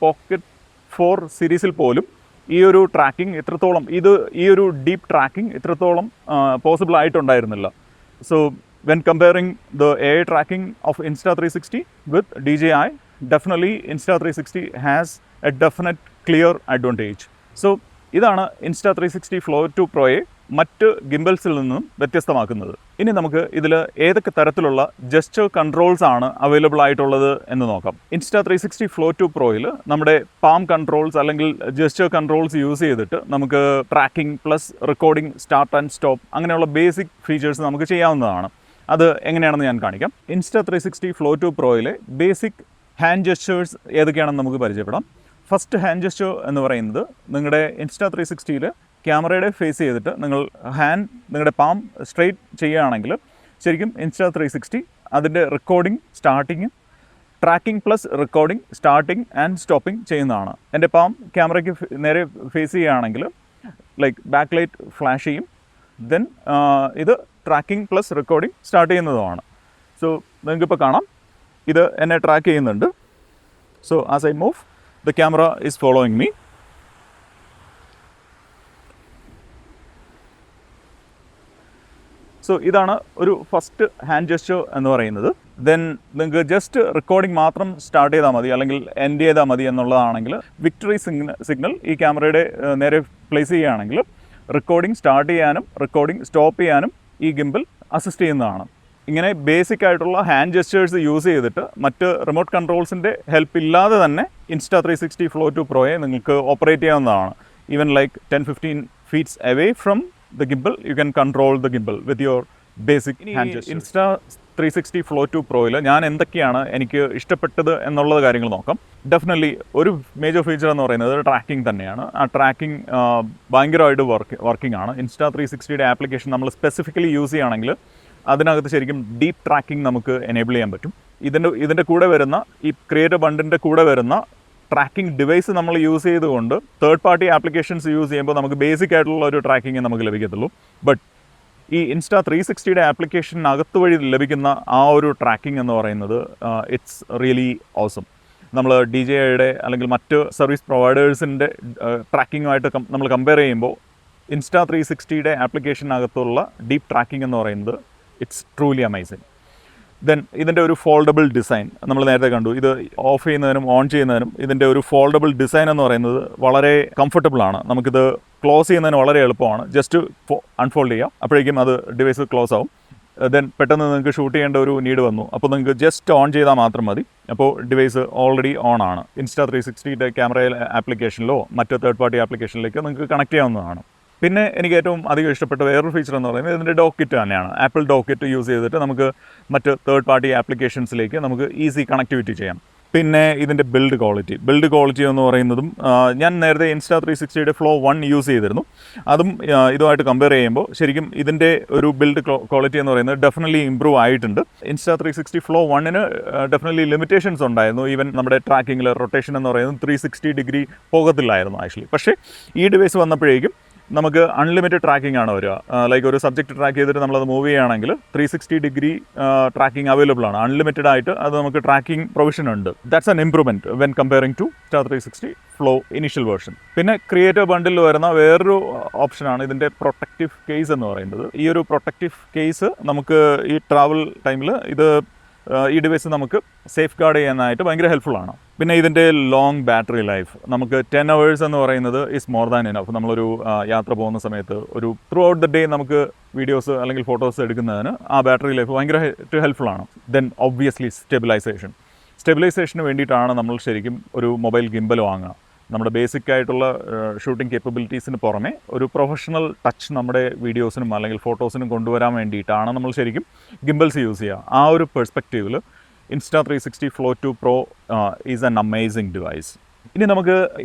പോക്കറ്റ് 4 സീരീസിൽ പോലും ഈ ഒരു ട്രാക്കിംഗ് ഈ ഒരു ഡീപ്പ് ട്രാക്കിംഗ് ഇത്രത്തോളം പോസിബിൾ ആയിട്ടുണ്ടായിരുന്നില്ല. So when comparing the AI tracking of Insta360 with DJI, definitely Insta360 has a definite clear advantage. So ഇതാണ് Insta360 Flow 2 Proയെ മറ്റ് ഗിംബൽസിൽ നിന്നും വ്യത്യസ്തമാക്കുന്നത്. ഇനി നമുക്ക് ഇതിൽ ഏതൊക്കെ തരത്തിലുള്ള ജസ്റ്റർ കൺട്രോൾസ് ആണ് അവൈലബിൾ ആയിട്ടുള്ളത് എന്ന് നോക്കാം. Insta360 Flow 2 Proയിൽ നമ്മുടെ പാം കൺട്രോൾസ് അല്ലെങ്കിൽ ജസ്റ്റർ കൺട്രോൾസ് യൂസ് ചെയ്തിട്ട് നമുക്ക് tracking plus recording, start and stop അങ്ങനെയുള്ള ബേസിക് ഫീച്ചേഴ്സ് നമുക്ക് ചെയ്യാവുന്നതാണ്. അത് എങ്ങനെയാണെന്ന് ഞാൻ കാണിക്കാം. Insta360 Flow 2 Proയിലെ ബേസിക് ഹാൻഡ് ജസ്റ്റേഴ്സ് ഏതൊക്കെയാണെന്ന് നമുക്ക് പരിചയപ്പെടാം. ഫസ്റ്റ് ഹാൻഡ് ജസ്റ്റർ എന്ന് പറയുന്നത് നിങ്ങളുടെ Insta360യിൽ ക്യാമറയുടെ ഫേസ് ചെയ്തിട്ട് നിങ്ങളുടെ പാം സ്ട്രെയിറ്റ് ചെയ്യുകയാണെങ്കിൽ ശരിക്കും Insta360 അതിൻ്റെ recording, starting, tracking plus recording, starting and stopping ചെയ്യുന്നതാണ്. എൻ്റെ പാം ക്യാമറയ്ക്ക് നേരെ ഫേസ് ചെയ്യുകയാണെങ്കിൽ ലൈക്ക് ബാക്ക് ലൈറ്റ് ഫ്ലാഷ് ചെയ്യും. ദെൻ ഇത് ട്രാക്കിംഗ് പ്ലസ് റെക്കോർഡിംഗ് സ്റ്റാർട്ട് ചെയ്യുന്നതുമാണ്. സോ നിങ്ങൾക്കിപ്പോൾ കാണാം ഇത് എന്നെ ട്രാക്ക് ചെയ്യുന്നുണ്ട്. So as I move the camera is following me. So ഇതാണ് ഒരു ഫസ്റ്റ് ഹാൻഡ് ജസ്റ്റർ എന്ന് പറയുന്നത്. ദെൻ നിങ്ങൾക്ക് ജസ്റ്റ് റെക്കോർഡിംഗ് മാത്രം സ്റ്റാർട്ട് ചെയ്താൽ മതി അല്ലെങ്കിൽ എൻഡ് ചെയ്താൽ മതി എന്നുള്ളതാണെങ്കിൽ വിക്ടറി സിഗ്നൽ ഈ ക്യാമറയുടെ നേരെ പ്ലേസ് ചെയ്യുകയാണെങ്കിൽ റെക്കോർഡിംഗ് സ്റ്റാർട്ട് ചെയ്യാനും റെക്കോർഡിംഗ് സ്റ്റോപ്പ് ചെയ്യാനും ഈ ഗിംബൽ അസിസ്റ്റ് ചെയ്യുന്നതാണ്. ഇങ്ങനെ ബേസിക് ആയിട്ടുള്ള ഹാൻഡ് ജെസ്റ്റേഴ്സ് യൂസ് ചെയ്തിട്ട് മറ്റ് റിമോട്ട് കൺട്രോൾസിൻ്റെ ഹെൽപ്പ് ഇല്ലാതെ തന്നെ Insta360 Flow 2 Proയെ നിങ്ങൾക്ക് ഓപ്പറേറ്റ് ചെയ്യാവുന്നതാണ്. Even like 10-15 feet away from the gimbal, you can control the gimbal with your basic hand gestures. Insta360 Flow 2 Proയിൽ ഞാൻ എന്തൊക്കെയാണ് എനിക്ക് ഇഷ്ടപ്പെട്ടത് എന്നുള്ള കാര്യങ്ങൾ നോക്കാം. ഡെഫിനറ്റ്ലി ഒരു മേജർ ഫീച്ചർ എന്ന് പറയുന്നത് ട്രാക്കിംഗ് തന്നെയാണ്. ആ ട്രാക്കിംഗ് ഭയങ്കരമായിട്ട് വർക്കിംഗ് ആണ്. Insta360യുടെ ആപ്ലിക്കേഷൻ നമ്മൾ സ്പെസിഫിക്കലി യൂസ് ചെയ്യുകയാണെങ്കിൽ അതിനകത്ത് ശരിക്കും ഡീപ്പ് ട്രാക്കിംഗ് നമുക്ക് എനേബിൾ ചെയ്യാൻ പറ്റും. ഇതിൻ്റെ കൂടെ വരുന്ന ഈ ക്രിയേറ്റർ ബണ്ടിൻ്റെ കൂടെ വരുന്ന ട്രാക്കിംഗ് ഡിവൈസ് നമ്മൾ യൂസ് ചെയ്തുകൊണ്ട് തേർഡ് പാർട്ടി ആപ്ലിക്കേഷൻസ് യൂസ് ചെയ്യുമ്പോൾ നമുക്ക് ബേസിക് ആയിട്ടുള്ള ഒരു ട്രാക്കിംഗ് നമുക്ക് ലഭിക്കത്തുള്ളൂ. ബട്ട് ഈ Insta360യുടെ ആപ്ലിക്കേഷനകത്ത് വഴി ലഭിക്കുന്ന ആ ഒരു ട്രാക്കിംഗ് എന്ന് പറയുന്നത് ഇറ്റ്സ് റിയലി ഓസം. നമ്മൾ DJIയുടെ അല്ലെങ്കിൽ മറ്റ് സർവീസ് പ്രൊവൈഡേഴ്സിൻ്റെ ട്രാക്കിങ്ങുമായിട്ട് നമ്മൾ കമ്പയർ ചെയ്യുമ്പോൾ Insta360യുടെ ആപ്ലിക്കേഷനകത്തുള്ള ഡീപ്പ് ട്രാക്കിംഗ് എന്ന് പറയുന്നത് ഇറ്റ്സ് ട്രൂലി അമേസിങ്. ദെൻ ഇതിൻ്റെ ഒരു ഫോൾഡബിൾ ഡിസൈൻ നമ്മൾ നേരത്തെ കണ്ടു. ഇത് ഓഫ് ചെയ്യുന്നതിനും ഓൺ ചെയ്യുന്നതിനും ഇതിൻ്റെ ഒരു ഫോൾഡബിൾ ഡിസൈൻ എന്ന് പറയുന്നത് വളരെ കംഫർട്ടബിളാണ്. നമുക്കിത് ക്ലോസ് ചെയ്യുന്നതിന് വളരെ എളുപ്പമാണ്. ജസ്റ്റ് അൺഫോൾഡ് ചെയ്യാം, അപ്പോഴേക്കും അത് ഡിവൈസ് ക്ലോസ് ആവും. ദെൻ പെട്ടെന്ന് നിങ്ങൾക്ക് ഷൂട്ട് ചെയ്യേണ്ട ഒരു നീഡ് വന്നു, അപ്പോൾ നിങ്ങൾക്ക് ജസ്റ്റ് ഓൺ ചെയ്താൽ മാത്രം മതി. അപ്പോൾ ഡിവൈസ് ഓൾറെഡി ഓൺ ആണ്. Insta360യുടെ ക്യാമറ ആപ്ലിക്കേഷനിലോ മറ്റ് തേർഡ് പാർട്ടി ആപ്ലിക്കേഷനിലേക്കോ നിങ്ങൾക്ക് കണക്ട് ചെയ്യാവുന്നതാണ്. പിന്നെ എനിക്ക് ഏറ്റവും അധികം ഇഷ്ടപ്പെട്ട വേറൊരു ഫീച്ചർ എന്ന് പറയുന്നത് ഇതിൻ്റെ ഡോക്കിറ്റ് തന്നെയാണ്. ആപ്പിൾ ഡോക്കിറ്റ് യൂസ് ചെയ്തിട്ട് നമുക്ക് മറ്റ് തേർഡ് പാർട്ടി ആപ്ലിക്കേഷൻസിലേക്ക് നമുക്ക് ഈസി കണക്ടിവിറ്റി ചെയ്യാം. പിന്നെ ഇതിൻ്റെ ബിൽഡ് ക്വാളിറ്റി എന്ന് പറയുന്നതും ഞാൻ നേരത്തെ Insta360യുടെ Flow 1 യൂസ് ചെയ്തിരുന്നു. അതും ഇതുമായിട്ട് കമ്പയർ ചെയ്യുമ്പോൾ ശരിക്കും ഇതിൻ്റെ ഒരു ബിൽഡ് ക്വാളിറ്റി എന്ന് പറയുന്നത് ഡെഫിനറ്റ്ലി ഇമ്പ്രൂവ് ആയിട്ടുണ്ട്. Insta360 Flow 1-ന് ഡെഫിനറ്റ്ലി ലിമിറ്റേഷൻസ് ഉണ്ടായിരുന്നു. ഈവൻ നമ്മുടെ ട്രാക്കിങ്ങിൽ റൊട്ടേഷൻ എന്ന് പറയുന്നത് 360 ഡിഗ്രി പോകത്തില്ലായിരുന്നു ആക്ച്വലി. പക്ഷേ ഈ ഡിവൈസ് വന്നപ്പോഴേക്കും നമുക്ക് അൺലിമിറ്റഡ് ട്രാക്കിംഗ് ആണ് വരിക. ലൈക്ക് ഒരു സബ്ജക്റ്റ് ട്രാക്ക് ചെയ്തിട്ട് നമ്മളത് മൂവ് ചെയ്യുകയാണെങ്കിൽ 360 ഡിഗ്രി ട്രാക്കിംഗ് അവൈലബിൾ ആണ്. അൺലിമിറ്റഡ് ആയിട്ട് അത് നമുക്ക് ട്രാക്കിംഗ് പ്രൊവിഷൻ ഉണ്ട്. That's an improvement when comparing to Insta360 Flow initial version. പിന്നെ ക്രിയേറ്റർ ബണ്ടിൽ വരുന്ന വേറൊരു ഓപ്ഷനാണ് ഇതിൻ്റെ പ്രൊട്ടക്റ്റീവ് കേസ് എന്ന് പറയുന്നത്. ഈ ഒരു പ്രൊട്ടക്റ്റീവ് കേസ് നമുക്ക് ഈ ട്രാവൽ ടൈമിൽ ഈ ഡിവൈസ് നമുക്ക് സേഫ് ഗാർഡ് ചെയ്യാനായിട്ട് ഭയങ്കര ഹെൽപ്ഫുള്ളാണ്. പിന്നെ ഇതിൻ്റെ ലോങ് ബാറ്ററി ലൈഫ് നമുക്ക് 10 hours എന്ന് പറയുന്നത് ഈസ് മോർ ദാൻ എനഫ്. നമ്മളൊരു യാത്ര പോകുന്ന സമയത്ത് ഒരു ത്രൂ ഔട്ട് ദ ഡേ നമുക്ക് വീഡിയോസ് അല്ലെങ്കിൽ ഫോട്ടോസ് എടുക്കുന്നതിന് ആ ബാറ്ററി ലൈഫ് ഭയങ്കര ഹെൽപ്ഫുള്ളാണ്. ദെൻ ഒബ്വിയസ്ലി സ്റ്റെബിലൈസേഷന് വേണ്ടിയിട്ടാണ് നമ്മൾ ശരിക്കും ഒരു മൊബൈൽ ഗിംബൽ വാങ്ങുക. നമ്മുടെ ബേസിക് ആയിട്ടുള്ള ഷൂട്ടിംഗ് കേപ്പബിലിറ്റീസിന് പുറമെ ഒരു പ്രൊഫഷണൽ ടച്ച് നമ്മുടെ വീഡിയോസിനും അല്ലെങ്കിൽ ഫോട്ടോസിനും കൊണ്ടുവരാൻ വേണ്ടിയിട്ടാണ് നമ്മൾ ശരിക്കും ഗിംബൽസ് യൂസ് ചെയ്യുക. ആ ഒരു പെർസ്പെക്റ്റീവിൽ Insta360 Flow 2 Pro is an amazing device. ഇനി നമുക്ക്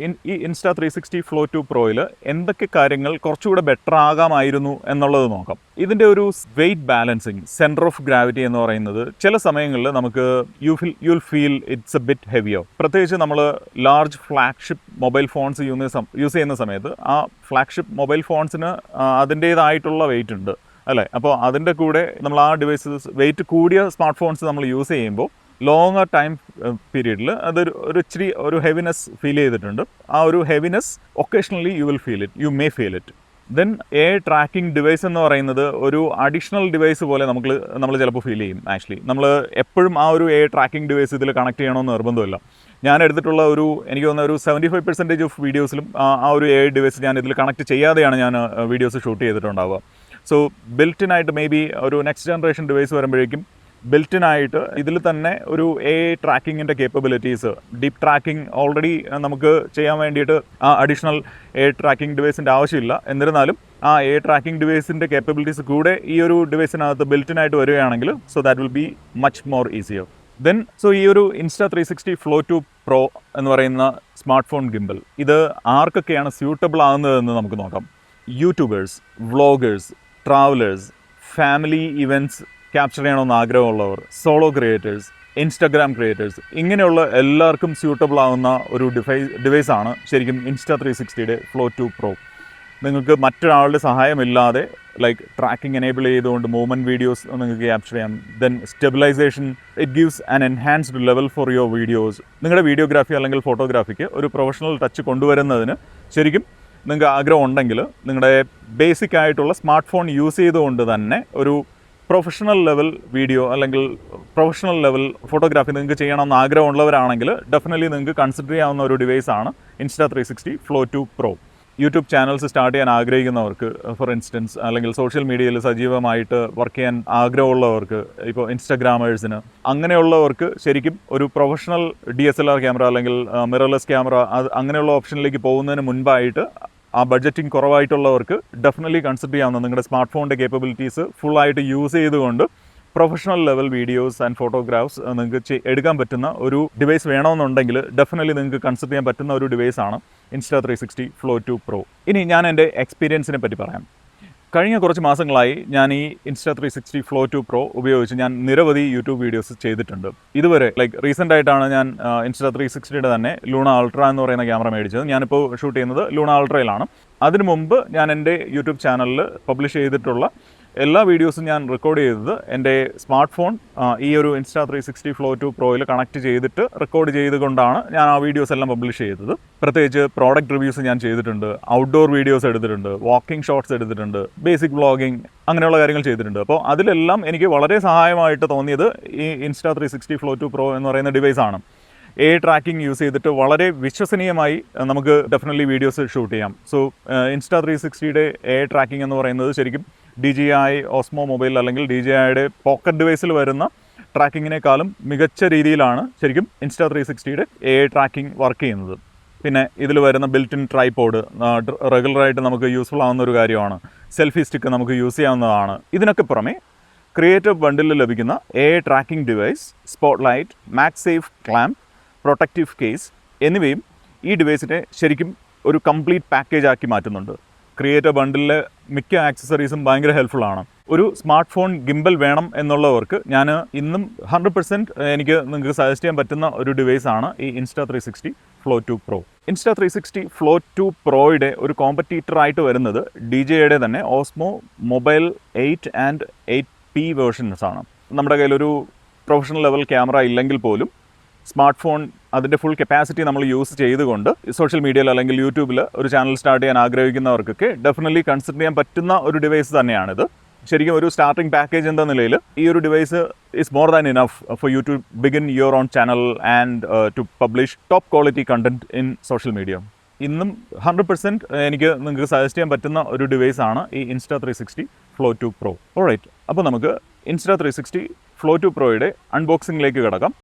ഈ Insta360 Flow 2 Proയിൽ എന്തൊക്കെ കാര്യങ്ങൾ കുറച്ചുകൂടെ ബെറ്റർ ആകാമായിരുന്നു എന്നുള്ളത് നോക്കാം. ഇതിൻ്റെ ഒരു weight balancing, centre of gravity എന്ന് പറയുന്നത് ചില സമയങ്ങളിൽ നമുക്ക് you'll feel it's a bit ഹെവിയോ. പ്രത്യേകിച്ച് നമ്മൾ large flagship mobile phones use ചെയ്യുന്ന സമയത്ത് ആ ഫ്ലാഗ്ഷിപ്പ് മൊബൈൽ ഫോൺസിന് അതിൻ്റേതായിട്ടുള്ള വെയിറ്റ് ഉണ്ട് അല്ലേ. അപ്പോൾ അതിൻ്റെ കൂടെ നമ്മൾ ആ ഡിവൈസസ് വെയിറ്റ് കൂടിയ സ്മാർട്ട് ഫോൺസ് നമ്മൾ യൂസ് ചെയ്യുമ്പോൾ ലോങ്ങർ ടൈം പീരീഡിൽ ഒരു ഇച്ചിരി ഒരു ഹെവിനെസ് ഫീൽ ചെയ്തിട്ടുണ്ട്. ആ ഒരു heaviness occasionally you may feel it. Then tracking device എന്ന് പറയുന്നത് ഒരു അഡീഷണൽ ഡിവൈസ് പോലെ നമ്മൾ ചിലപ്പോൾ ഫീൽ ചെയ്യും. ആക്ച്വലി നമ്മൾ എപ്പോഴും ആ ഒരു ട്രാക്കിംഗ് ഡിവൈസ് ഇതിൽ കണക്ട് ചെയ്യണമെന്ന് നിർബന്ധമില്ല. ഞാൻ എടുത്തിട്ടുള്ള എനിക്ക് തോന്നുന്ന ഒരു 75% ഓഫ് വീഡിയോസിലും ആ ഒരു ഡിവൈസ് ഞാൻ ഇതിൽ കണക്ട് ചെയ്യാതെയാണ് ഞാൻ വീഡിയോസ് ഷൂട്ട് ചെയ്തിട്ടുണ്ടാവുക. സോ ബിൽറ്റിനായിട്ട് മേ ബി ഒരു നെക്സ്റ്റ് ജനറേഷൻ ഡിവൈസ് വരുമ്പോഴേക്കും ബിൽറ്റിനായിട്ട് ഇതിൽ തന്നെ ഒരു ട്രാക്കിങ്ങിൻ്റെ കേപ്പബിലിറ്റീസ്, ഡീപ്പ് ട്രാക്കിംഗ് ഓൾറെഡി നമുക്ക് ചെയ്യാൻ വേണ്ടിയിട്ട് ആ അഡീഷണൽ ട്രാക്കിംഗ് ഡിവൈസിൻ്റെ ആവശ്യമില്ല. എന്നിരുന്നാലും ആ ട്രാക്കിംഗ് ഡിവൈസിൻ്റെ കേപ്പബിലിറ്റീസ് കൂടെ ഈ ഒരു ഡിവൈസിനകത്ത് ബിൽറ്റിനായിട്ട് വരികയാണെങ്കിൽ so that will be much more easier. Then ഈ ഒരു Insta360 Flow 2 Pro എന്ന് പറയുന്ന സ്മാർട്ട് ഫോൺ ഗിംബൽ ഇത് ആർക്കൊക്കെയാണ് സ്യൂട്ടബിൾ ആകുന്നതെന്ന് നമുക്ക് നോക്കാം. YouTubers, vloggers, travellers, family events capture ചെയ്യണമെന്ന് ആഗ്രഹമുള്ളവർ, സോളോ ക്രിയേറ്റേഴ്സ്, ഇൻസ്റ്റാഗ്രാം ക്രിയേറ്റേഴ്സ്, ഇങ്ങനെയുള്ള എല്ലാവർക്കും സ്യൂട്ടബിൾ ആവുന്ന ഒരു ഡിവൈസാണ് ശരിക്കും Insta360യുടെ Flow 2 Pro. നിങ്ങൾക്ക് മറ്റൊരാളുടെ സഹായമില്ലാതെ ലൈക്ക് ട്രാക്കിംഗ് എനേബിൾ ചെയ്തുകൊണ്ട് മൂവ്മെൻറ്റ് വീഡിയോസ് നിങ്ങൾക്ക് ക്യാപ്ചർ ചെയ്യാം. Then stabilization, it gives an enhanced level for your videos. നിങ്ങളുടെ വീഡിയോഗ്രാഫി അല്ലെങ്കിൽ ഫോട്ടോഗ്രാഫിക്ക് ഒരു പ്രൊഫഷണൽ ടച്ച് കൊണ്ടുവരുന്നതിന് ശരിക്കും നിങ്ങൾക്ക് ആഗ്രഹം ഉണ്ടെങ്കിൽ നിങ്ങളുടെ ബേസിക് ആയിട്ടുള്ള സ്മാർട്ട് ഫോൺ യൂസ് ചെയ്തുകൊണ്ട് തന്നെ ഒരു പ്രൊഫഷണൽ ലെവൽ വീഡിയോ അല്ലെങ്കിൽ പ്രൊഫഷണൽ ലെവൽ ഫോട്ടോഗ്രാഫി നിങ്ങൾക്ക് ചെയ്യണമെന്ന് ആഗ്രഹമുള്ളവരാണെങ്കിൽ ഡെഫിനറ്റ്ലി നിങ്ങൾക്ക് കൺസിഡർ ചെയ്യാവുന്ന ഒരു ഡിവൈസാണ് Insta360 Flow 2 Pro. YouTube channels start ചെയ്യാൻ ആഗ്രഹിക്കുന്നവർക്ക്, ഫോർ ഇൻസ്റ്റൻസ്, അല്ലെങ്കിൽ സോഷ്യൽ മീഡിയയിൽ സജീവമായിട്ട് വർക്ക് ചെയ്യാൻ ആഗ്രഹമുള്ളവർക്ക്, ഇപ്പോൾ ഇൻസ്റ്റഗ്രാമേഴ്സിന്, അങ്ങനെയുള്ളവർക്ക് ശരിക്കും ഒരു പ്രൊഫഷണൽ DSLR ക്യാമറ അല്ലെങ്കിൽ മിറർലെസ് ക്യാമറ അങ്ങനെയുള്ള ഓപ്ഷനിലേക്ക് പോകുന്നതിന് മുൻപായിട്ട് ആ ബഡ്ജറ്റിംഗ് കുറവായിട്ടുള്ളവർക്ക് ഡെഫിനറ്റ്ലി കൺസിഡർ ചെയ്യാവുന്ന നിങ്ങളുടെ സ്മാർട്ട് ഫോണിൻ്റെ കേപ്പബിലിറ്റീസ് ഫുള്ളായിട്ട് യൂസ് ചെയ്തുകൊണ്ട് professional level videos and photographs നിങ്ങൾക്ക് എടുക്കാൻ പറ്റുന്ന ഒരു ഡിവൈസ് വേണമെന്നുണ്ടെങ്കിൽ ഡെഫിനറ്റ്ലി നിങ്ങൾക്ക് കൺസിഡർ ചെയ്യാൻ പറ്റുന്ന ഒരു ഡിവൈസാണ് Insta360 Flow 2 Pro. ഇനി ഞാൻ എൻ്റെ എക്സ്പീരിയൻസിനെ പറ്റി പറയാം. കഴിഞ്ഞ കുറച്ച് മാസങ്ങളായി ഞാൻ ഈ Insta360 Flow 2 Pro ഉപയോഗിച്ച് ഞാൻ നിരവധി യൂട്യൂബ് വീഡിയോസ് ചെയ്തിട്ടുണ്ട്. ഇതുവരെ റീസെൻ്റ് ആയിട്ടാണ് ഞാൻ Insta360യുടെ തന്നെ ലൂണ അൾട്ര എന്ന് പറയുന്ന ക്യാമറ മേടിച്ചത്. ഞാനിപ്പോൾ ഷൂട്ട് ചെയ്യുന്നത് ലൂണ അൾട്രയിലാണ്. അതിനു മുമ്പ് ഞാൻ എൻ്റെ യൂട്യൂബ് ചാനലിൽ പബ്ലിഷ് ചെയ്തിട്ടുള്ള എല്ലാ വീഡിയോസും ഞാൻ റെക്കോർഡ് ചെയ്തത് എൻ്റെ സ്മാർട്ട് ഫോൺ ഈ ഒരു Insta360 Flow 2 Proയിൽ കണക്ട് ചെയ്തിട്ട് റെക്കോർഡ് ചെയ്തുകൊണ്ടാണ് ഞാൻ ആ വീഡിയോസ് എല്ലാം പബ്ലിഷ് ചെയ്തത്. പ്രത്യേകിച്ച് പ്രോഡക്റ്റ് റിവ്യൂസ് ഞാൻ ചെയ്തിട്ടുണ്ട്, ഔട്ട്ഡോർ വീഡിയോസ് എടുത്തിട്ടുണ്ട്, വാക്കിംഗ് ഷോട്ട്സ് എടുത്തിട്ടുണ്ട്, ബേസിക് വ്ളോഗിങ്, അങ്ങനെയുള്ള കാര്യങ്ങൾ ചെയ്തിട്ടുണ്ട്. അപ്പോൾ അതിലെല്ലാം എനിക്ക് വളരെ സഹായമായിട്ട് തോന്നിയത് ഈ Insta360 Flow 2 Pro എന്ന് പറയുന്ന ഡിവൈസാണ്. ട്രാക്കിംഗ് യൂസ് ചെയ്തിട്ട് വളരെ വിശ്വസനീയമായി നമുക്ക് ഡെഫിനറ്റ്ലി വീഡിയോസ് ഷൂട്ട് ചെയ്യാം. സോ Insta360യുടെ ട്രാക്കിംഗ് എന്ന് പറയുന്നത് ശരിക്കും DJI ഓസ്മോ മൊബൈൽ അല്ലെങ്കിൽ DJIയുടെ പോക്കറ്റ് ഡിവൈസിൽ വരുന്ന ട്രാക്കിങ്ങിനേക്കാളും മികച്ച രീതിയിലാണ് ശരിക്കും Insta360യുടെ ട്രാക്കിംഗ് വർക്ക് ചെയ്യുന്നത്. പിന്നെ ഇതിൽ വരുന്ന ബിൽറ്റ് ഇൻ ട്രൈപോഡ് റെഗുലറായിട്ട് നമുക്ക് യൂസ്ഫുൾ ആവുന്ന ഒരു കാര്യമാണ്. സെൽഫി സ്റ്റിക്ക് നമുക്ക് യൂസ് ചെയ്യാവുന്നതാണ്. ഇതിനൊക്കെ പുറമെ ക്രിയേറ്റീവ് ബണ്ടിൽ ലഭിക്കുന്ന tracking device, spotlight, MagSafe clamp, protective case എന്നിവയും ഈ ഡിവൈസിനെ ശരിക്കും ഒരു കംപ്ലീറ്റ് പാക്കേജ് ആക്കി മാറ്റുന്നുണ്ട്. ക്രിയേറ്റീവ് ബണ്ടിലെ മിക്ക ആക്സസറീസും ഭയങ്കര ഹെൽപ്ഫുള്ളാണ്. ഒരു സ്മാർട്ട് ഫോൺ ഗിംബൽ വേണം എന്നുള്ളവർക്ക് ഞാൻ ഇന്നും 100% എനിക്ക് നിങ്ങൾക്ക് സജസ്റ്റ് ചെയ്യാൻ പറ്റുന്ന ഒരു ഡിവൈസാണ് ഈ Insta360 Flow 2 Pro. Insta360 Flow 2 Proയുടെ ഒരു കോമ്പറ്റീറ്ററായിട്ട് വരുന്നത് DJIയുടെ തന്നെ Osmo mobile 8 and 8P versions ആണ്. നമ്മുടെ കയ്യിലൊരു പ്രൊഫഷണൽ ലെവൽ ക്യാമറ ഇല്ലെങ്കിൽ പോലും സ്മാർട്ട് ഫോൺ അതിൻ്റെ ഫുൾ കപ്പാസിറ്റി നമ്മൾ യൂസ് ചെയ്തുകൊണ്ട് സോഷ്യൽ മീഡിയയിൽ അല്ലെങ്കിൽ യൂട്യൂബിൽ ഒരു ചാനൽ സ്റ്റാർട്ട് ചെയ്യാൻ ആഗ്രഹിക്കുന്നവർക്കൊക്കെ ഡെഫിനറ്റ്ലി കൺസിഡർ ചെയ്യാൻ പറ്റുന്ന ഒരു ഡിവൈസ് തന്നെയാണിത്. ശരിക്കും ഒരു സ്റ്റാർട്ടിംഗ് പാക്കേജ് എന്ന നിലയിൽ ഈ ഒരു device is more than enough for you to begin your own channel and to publish top quality content in social media. ഇന്നും 100% എനിക്ക് നിങ്ങൾക്ക് സജസ്റ്റ് ചെയ്യാൻ പറ്റുന്ന ഒരു ഡിവൈസാണ് ഈ Insta360 Flow 2 Pro. ഓൾറൈറ്റ്, അപ്പോൾ നമുക്ക് Insta360 Flow 2 Proയുടെ അൺബോക്സിംഗിലേക്ക് കിടക്കാം.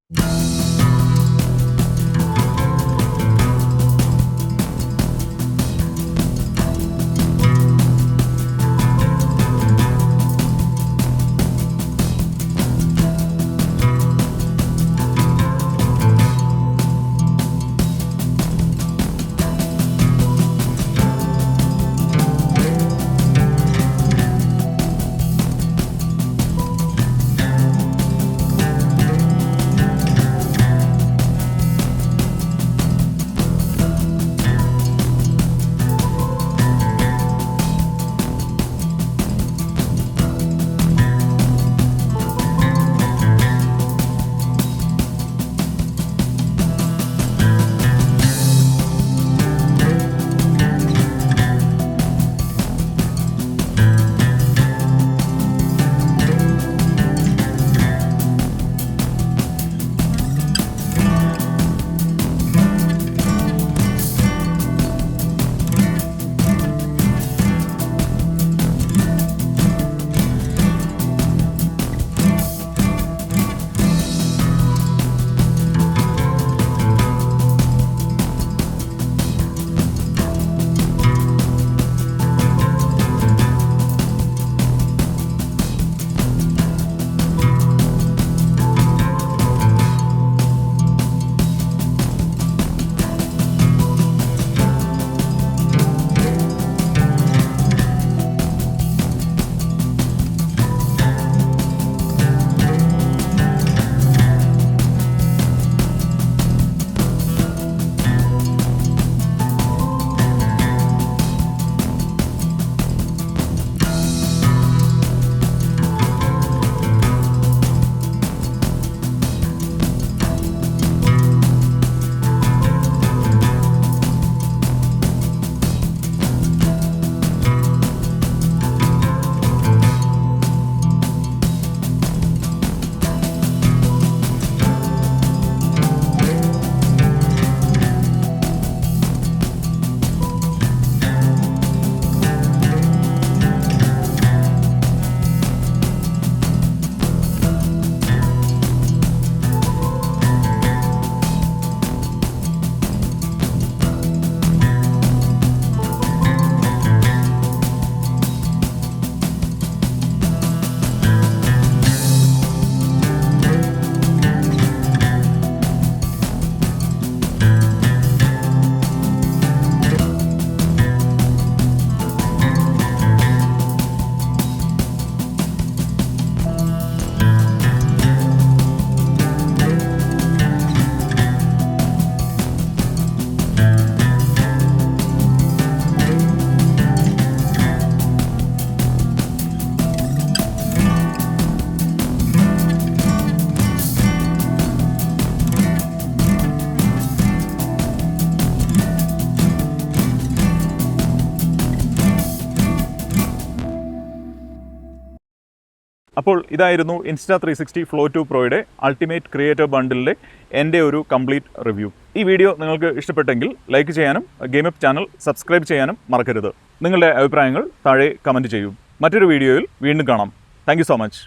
അപ്പോൾ ഇതായിരുന്നു Insta360 Flow 2 Proയുടെ അൾട്ടിമേറ്റ് ക്രിയേറ്റർ ബണ്ടിലിൻ്റെ എൻ്റെ ഒരു കംപ്ലീറ്റ് റിവ്യൂ. ഈ വീഡിയോ നിങ്ങൾക്ക് ഇഷ്ടപ്പെട്ടെങ്കിൽ ലൈക്ക് ചെയ്യാനും ഗെയിമപ്പ് ചാനൽ സബ്സ്ക്രൈബ് ചെയ്യാനും മറക്കരുത്. നിങ്ങളുടെ അഭിപ്രായങ്ങൾ താഴെ കമൻറ്റ് ചെയ്യൂ. മറ്റൊരു വീഡിയോയിൽ വീണ്ടും കാണാം. Thank you so much.